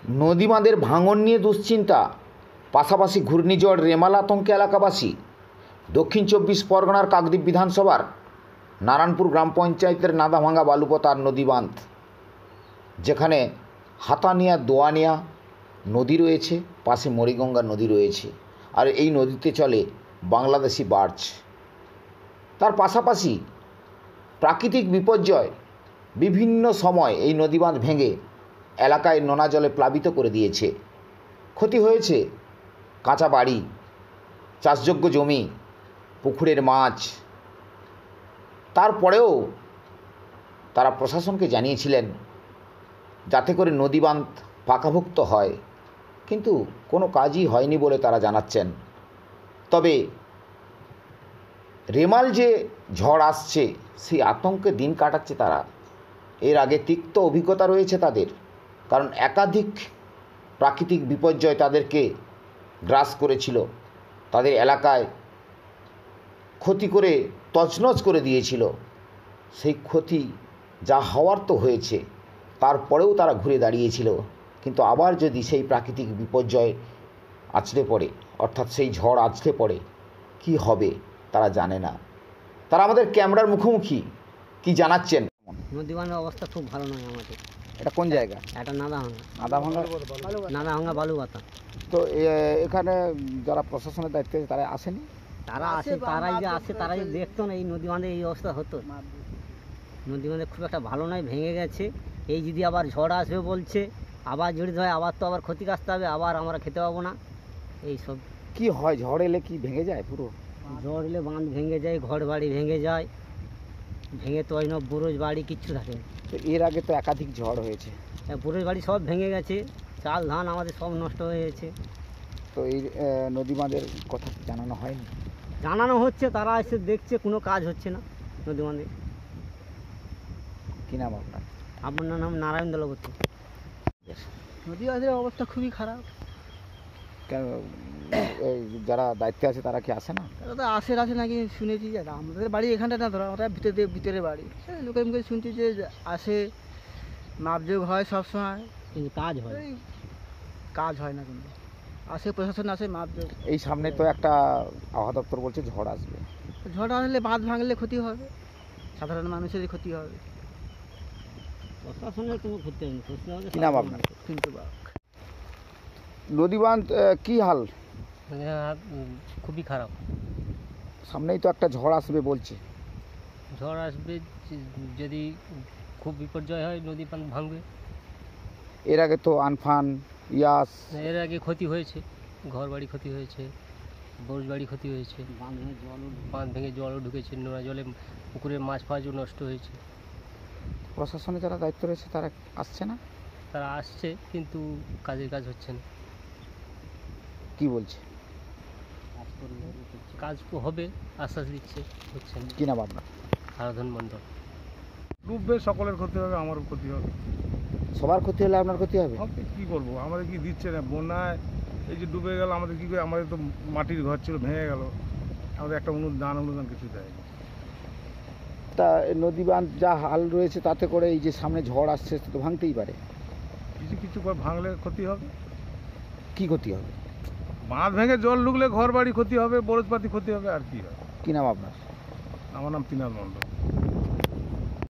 নদীবাঁধের ভাঙন নিয়ে দুশ্চিন্তা, পাশাপাশি ঘূর্ণিঝড় রেমাল আতঙ্কে এলাকাবাসী। দক্ষিণ 24 পরগনার কাকদ্বীপ বিধানসভার নারায়ণপুর গ্রাম পঞ্চায়েতের নাদাভাঙ্গা বালুপতার নদীবাঁধ, যেখানে হাতানিয়া দোয়ানিয়া নদী রয়েছে, পাশে মরিগঙ্গা নদী রয়েছে, আর এই নদীতে চলে বাংলাদেশি বার্জ। তার পাশাপাশি প্রাকৃতিক বিপর্যয় বিভিন্ন সময় এই নদীবাঁধ ভেঙে এলাকায় নোনা জলে প্লাবিত করে দিয়েছে। ক্ষতি হয়েছে কাঁচা বাড়ি, চাষযোগ্য জমি, পুকুরের মাছ। তারপরেও তারা প্রশাসনকে জানিয়েছিলেন যাতে করে নদীবাঁধ পাকাভুক্ত হয়, কিন্তু কোনো কাজই হয়নি বলে তারা জানাচ্ছেন। তবে রেমাল যে ঝড় আসছে সেই আতঙ্কে দিন কাটাচ্ছে তারা। এর আগে তিক্ত অভিজ্ঞতা রয়েছে তাদের, কারণ একাধিক প্রাকৃতিক বিপর্যয় তাদেরকে গ্রাস করেছিল, তাদের এলাকায় ক্ষতি করে তছনছ করে দিয়েছিল। সেই ক্ষতি যা হওয়ার তো হয়েছে, তারপরেও তারা ঘুরে দাঁড়িয়েছিল। কিন্তু আবার যদি সেই প্রাকৃতিক বিপর্যয় আছড়ে পড়ে, অর্থাৎ সেই ঝড় আছড়ে পড়ে, কি হবে তারা জানে না। তারা আমাদের ক্যামেরার মুখোমুখি কি জানাচ্ছেন। নদীবাঁধের অবস্থা খুব ভালো নয় আমাদের। এটা কোন জায়গা? এটা নাদাভাঙ্গা বালুপাতা। তো এখানে যারা প্রশাসনের দায়িত্বে আছে তারা আসেনি? তারা আসে, তারাই দেখতো না এই নদীবাঁধে এই অবস্থা হতো। নদীবাঁধে খুব একটা ভালো নয়, ভেঙে গেছে। এই যদি আবার ঝড় আসবে বলছে, আবার জড়িত হয়, আবার তো আবার ক্ষতিগ্রস্ত হবে, আবার আমরা খেতে পাবো না। এইসব কি হয়, ঝড় এলে কি ভেঙে যায়? পুরো ঝড় এলে বাঁধ ভেঙে যায়, ঘর বাড়ি ভেঙে যায়, ভেঙে তো হয় না, বুরুজ বাড়ি কিচ্ছু থাকে। তো এর আগে তো একাধিক ঝড় হয়েছে, বুরুজ বাড়ি সব ভেঙে গেছে, চাল ধান আমাদের সব নষ্ট হয়ে গেছে। তো এই নদীবাঁধের কথা জানানো হয়নি? জানানো হচ্ছে, তারা এসে দেখছে, কোনো কাজ হচ্ছে না নদীবাঁধে। কী নাম আপনার? আপনার নাম নারায়ণ দলপতি। নদীবাঁধের অবস্থা খুবই খারাপ। কেন যারা দায়িত্বে আছে তারা কি আসে না? তারা তো আসে নাকি শুনেছি। যে আমাদের বাড়ি এখানটা না, ধরো আমরা ভিতরে বাড়ি, লোকের মুখে শুনছি যে আসে, মাপযোগ হয় সবসময়, কিন্তু কাজ হয় না। কিন্তু আসে, প্রশাসন আসে, মাপযোগ। এই সামনে তো একটা আবহাওয়া দপ্তর বলছে ঝড় আসবে। ঝড় আসলে বাঁধ ভাঙলে ক্ষতি হবে, সাধারণ মানুষেরই ক্ষতি হবে, প্রশাসনের কোনো ক্ষতি হয়নি। কি নাম আপনার? কিন্তু নদীবাঁধ কি হাল? খুবই খারাপ। সামনেই তো একটা ঝড় আসবে বলছে। ঝড় আসবে, যদি খুব বিপর্যয় হয় নদী বাঁধ ভাঙবে। এর আগে তো আনফান, ইয়াস, এর আগে ক্ষতি হয়েছে, ঘর বাড়ি ক্ষতি হয়েছে, বরজ বাড়ি ক্ষতি হয়েছে, বাঁধ ভেঙে জলও ঢুকেছে, নোনা জলে পুকুরের মাছ ফাছও নষ্ট হয়েছে। প্রশাসনে যারা দায়িত্ব রয়েছে তারা আসছে না? তারা আসছে, কিন্তু কাজের কাজ হচ্ছে না। কি বলছে? কাজ হবে, আশ্বাস দিচ্ছে, হচ্ছে না। কি নাম আপনার? আরাধন মণ্ডল। ডুববে, সকলের ক্ষতি হবে, আমারও ক্ষতি হবে। সবার ক্ষতি হলে আপনার ক্ষতি হবে? কি করবো, আমাদের কি দিচ্ছে না বন্যায়। এই যে ডুবে গেল, আমাদের কি করে? আমাদের তো মাটির ঘর ছিল, ভেঙে গেল, আমাদের একটা অনুদান কিছু দেয়নি। তা নদীবাঁধ যা হাল রয়েছে তাতে করে এই যে সামনে ঝড় আসছে তো ভাঙতেই পারে। কিছু করে ভাঙলে ক্ষতি হবে। কি ক্ষতি হবে? বাঁধ ভেঙে জল ঢুকলে ঘর বাড়ি ক্ষতি হবে, বরজপাতি ক্ষতি হবে, আর কি হবে। কি নাম আপনার? আমার নাম তিনাল মণ্ডল।